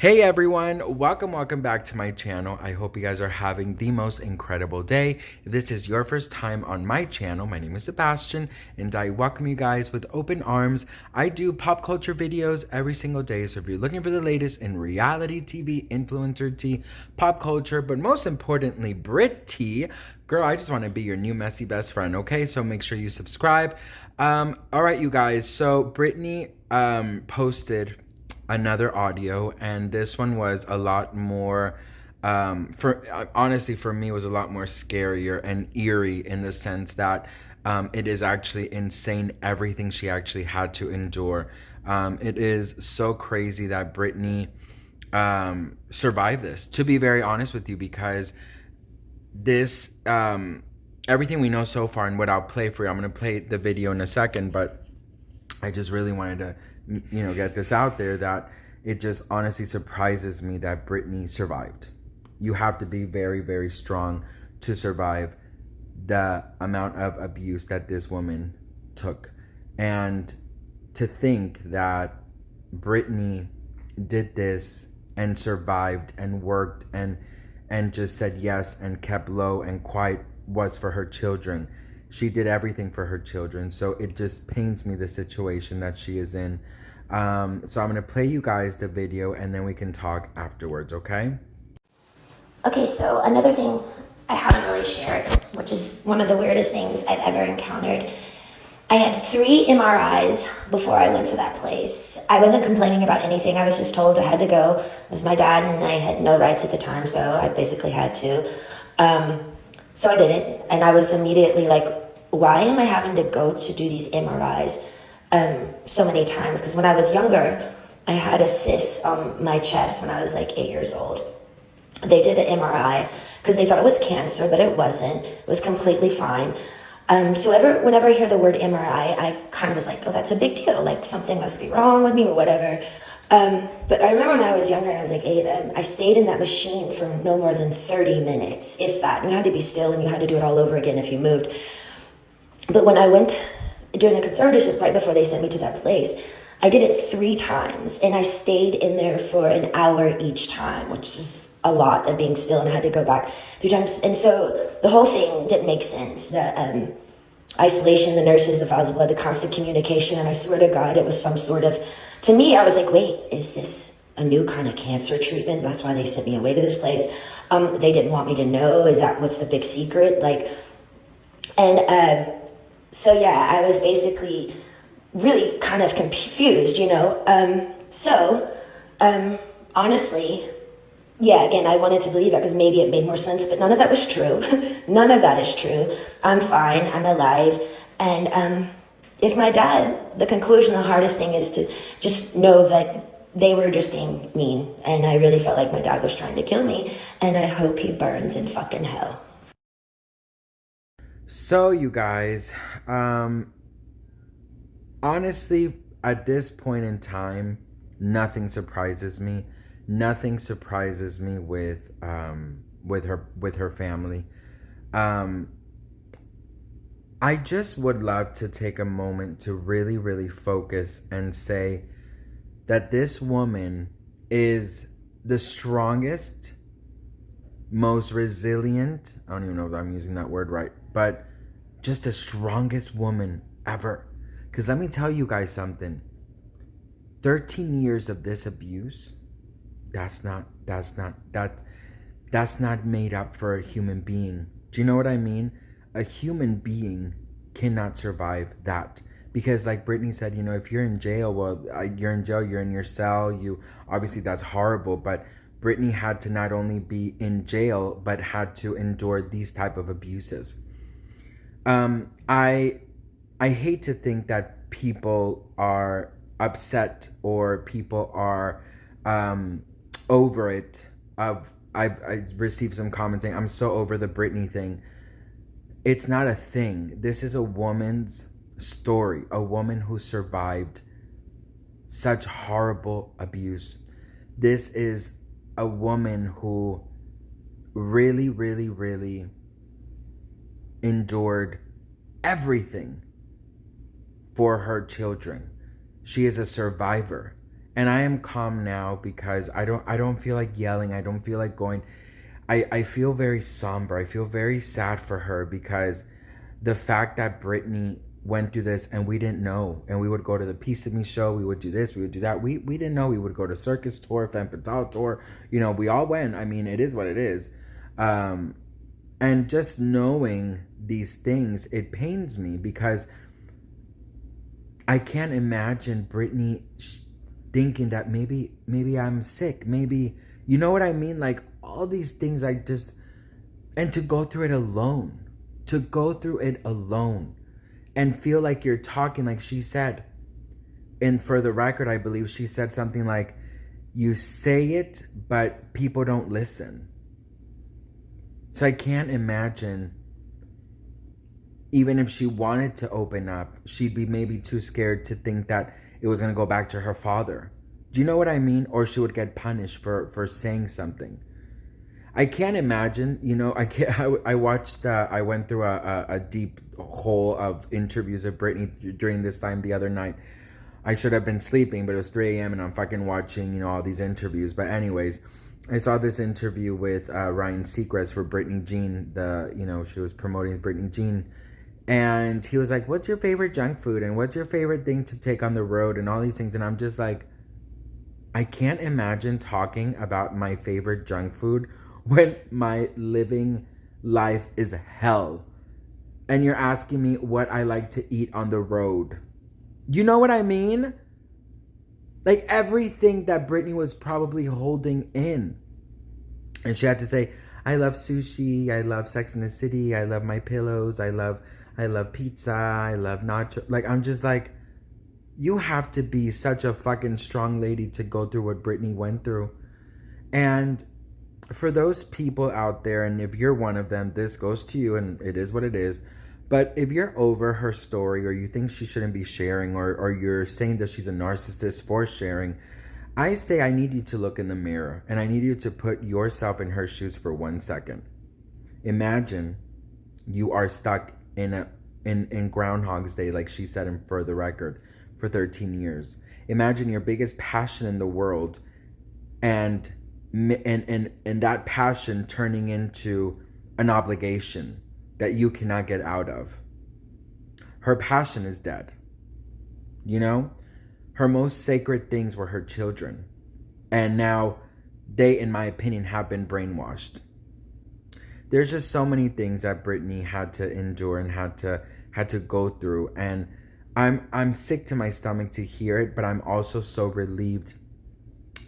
Hey everyone, welcome back to my channel. I hope you guys are having the most incredible day. If this is your first time on my channel, my name is Sebastian and I welcome you guys with open arms. I do pop culture videos every single day, so if you're looking for the latest in reality TV, influencer tea, pop culture, but most importantly, Brit tea, girl, I just want to be your new messy best friend, okay? So make sure you subscribe. All right, you guys, so Britney posted another audio, and this one was a lot more honestly for me was a lot more scarier and eerie in the sense that it is actually insane everything she actually had to endure. It is so crazy that Britney survived this, to be very honest with you, because this everything we know so far and what I'll play for you, I'm going to play the video in a second, but I just really wanted to get this out there, that it just honestly surprises me that Britney survived. You have to be very, very strong to survive the amount of abuse that this woman took. And to think that Britney did this and survived and worked and just said yes and kept low and quiet was for her children. She did everything for her children. So it just pains me, the situation that she is in. So I'm going to play you guys the video and then we can talk afterwards, okay? Okay, so another thing I haven't really shared, which is one of the weirdest things I've ever encountered. I had 3 MRIs before I went to that place. I wasn't complaining about anything. I was just told I had to go. It was my dad and I had no rights at the time, so I basically had to. So I did it, and I was immediately like, why am I having to go to do these MRIs so many times? Because when I was younger, I had a cyst on my chest when I was like 8 years old. They did an MRI because they thought it was cancer, but it wasn't. It was completely fine. So whenever I hear the word MRI, I kind of was like, oh, that's a big deal. Like something must be wrong with me or whatever. But I remember when I was younger, I was like 8, I stayed in that machine for no more than 30 minutes, if that. And you had to be still and you had to do it all over again if you moved. But when I went during the conservatorship, right before they sent me to that place, I did it 3 times and I stayed in there for an hour each time, which is a lot of being still, and I had to go back 3 times. And so the whole thing didn't make sense. The isolation, the nurses, the vials of blood, the constant communication, and I swear to God, it was some sort of, to me, I was like, wait, is this a new kind of cancer treatment? That's why they sent me away to this place. They didn't want me to know. Is that what's the big secret? So yeah, I was basically really kind of confused, honestly, yeah, again, I wanted to believe that because maybe it made more sense, but none of that was true. None of that is true. I'm fine. I'm alive. And if my dad, the conclusion, the hardest thing is to just know that they were just being mean. And I really felt like my dad was trying to kill me. And I hope he burns in fucking hell. So you guys, honestly, at this point in time, nothing surprises me. Nothing surprises me with her family. I just would love to take a moment to really, really focus and say that this woman is the strongest, most resilient, I don't even know if I'm using that word right, but just the strongest woman ever. Because let me tell you guys something. 13 years of this abuse, that's not made up for a human being. Do you know what I mean? A human being cannot survive that. Because like Britney said, if you're in jail, well, you're in jail, you're in your cell, obviously that's horrible, but Britney had to not only be in jail, but had to endure these type of abuses. I hate to think that people are upset or people are over it. I received some commenting, I'm so over the Britney thing. It's not a thing. This is a woman's story, a woman who survived such horrible abuse. This is a woman who really, really, really endured everything for her children. She is a survivor. And I am calm now because I don't feel like yelling. I don't feel like going. I feel very somber. I feel very sad for her because the fact that Britney went through this and we didn't know, and we would go to the Piece of Me show, we would do this, we would do that. We didn't know. We would go to Circus Tour, Femme Fatale Tour. You know, we all went. I mean, it is what it is. And just knowing these things, it pains me because I can't imagine Britney thinking that maybe I'm sick. Maybe, you know what I mean? Like all these things and to go through it alone. To go through it alone and feel like you're talking, like she said. And for the record, I believe she said something like, you say it, but people don't listen. So I can't imagine, even if she wanted to open up, she'd be maybe too scared to think that it was going to go back to her father. Do you know what I mean? Or she would get punished for saying something. I can't imagine, you know, I went through a deep hole of interviews of Britney during this time the other night. I should have been sleeping, but it was 3 a.m. and I'm fucking watching, you know, all these interviews. But anyways, I saw this interview with Ryan Seacrest for Britney Jean. She was promoting Britney Jean. And he was like, what's your favorite junk food? And what's your favorite thing to take on the road? And all these things. And I'm just like, I can't imagine talking about my favorite junk food when my living life is hell. And you're asking me what I like to eat on the road. You know what I mean? Like everything that Britney was probably holding in. And she had to say, I love sushi, I love Sex and the City, I love my pillows, I love pizza, I love nacho. Like, I'm just like, you have to be such a fucking strong lady to go through what Britney went through. And for those people out there, and if you're one of them, this goes to you, and it is what it is. But if you're over her story, or you think she shouldn't be sharing, or you're saying that she's a narcissist for sharing, I say I need you to look in the mirror, and I need you to put yourself in her shoes for 1 second. Imagine you are stuck in Groundhog's Day, like she said in For the Record, for 13 years. Imagine your biggest passion in the world, and that passion turning into an obligation that you cannot get out of. Her passion is dead. You know? Her most sacred things were her children. And now they, in my opinion, have been brainwashed. There's just so many things that Britney had to endure and had to go through. And I'm sick to my stomach to hear it, but I'm also so relieved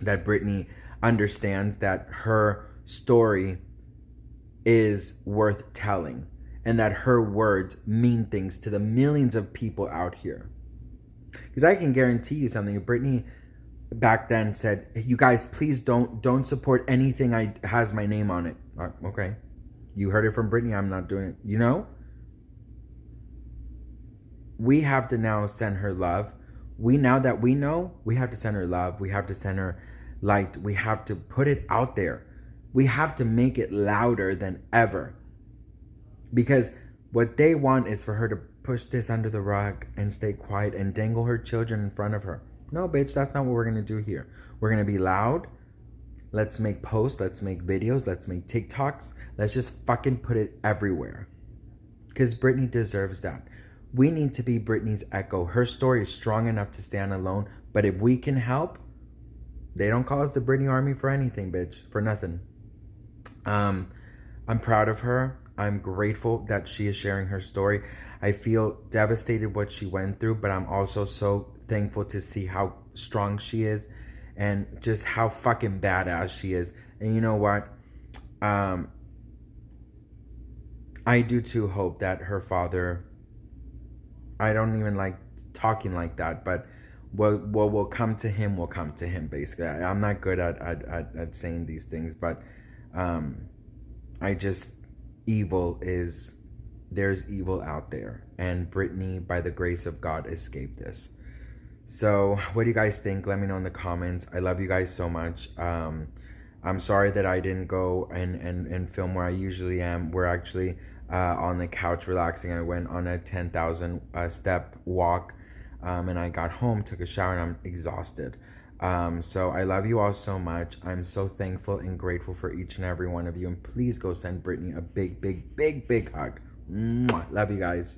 that Britney understands that her story is worth telling, and that her words mean things to the millions of people out here. Because I can guarantee you something. Britney back then said, you guys, please don't support anything has my name on it. Okay. You heard it from Britney. I'm not doing it. You know? We have to now send her love. Now that we know, we have to send her love. We have to send her light. We have to put it out there. We have to make it louder than ever. Because what they want is for her to push this under the rug and stay quiet and dangle her children in front of her. No, bitch, that's not what we're going to do here. We're going to be loud. Let's make posts. Let's make videos. Let's make TikToks. Let's just fucking put it everywhere. Because Britney deserves that. We need to be Britney's echo. Her story is strong enough to stand alone. But if we can help, they don't call us the Britney Army for anything, bitch. For nothing. I'm proud of her. I'm grateful that she is sharing her story. I feel devastated what she went through, but I'm also so thankful to see how strong she is and just how fucking badass she is. And you know what? I do too hope that her father, I don't even like talking like that, but what will come to him will come to him, basically. I'm not good at saying these things, but there's evil out there, and Britney, by the grace of God, escaped this. So what do you guys think? Let me know in the comments. I love you guys so much. I'm sorry that I didn't go and film where I usually am. We're actually on the couch relaxing. I went on a 10,000 step walk, and I got home, took a shower, and I'm exhausted. So I love you all so much. I'm so thankful and grateful for each and every one of you. And please go send Britney a big, big, big, big hug. Mwah. Love you guys.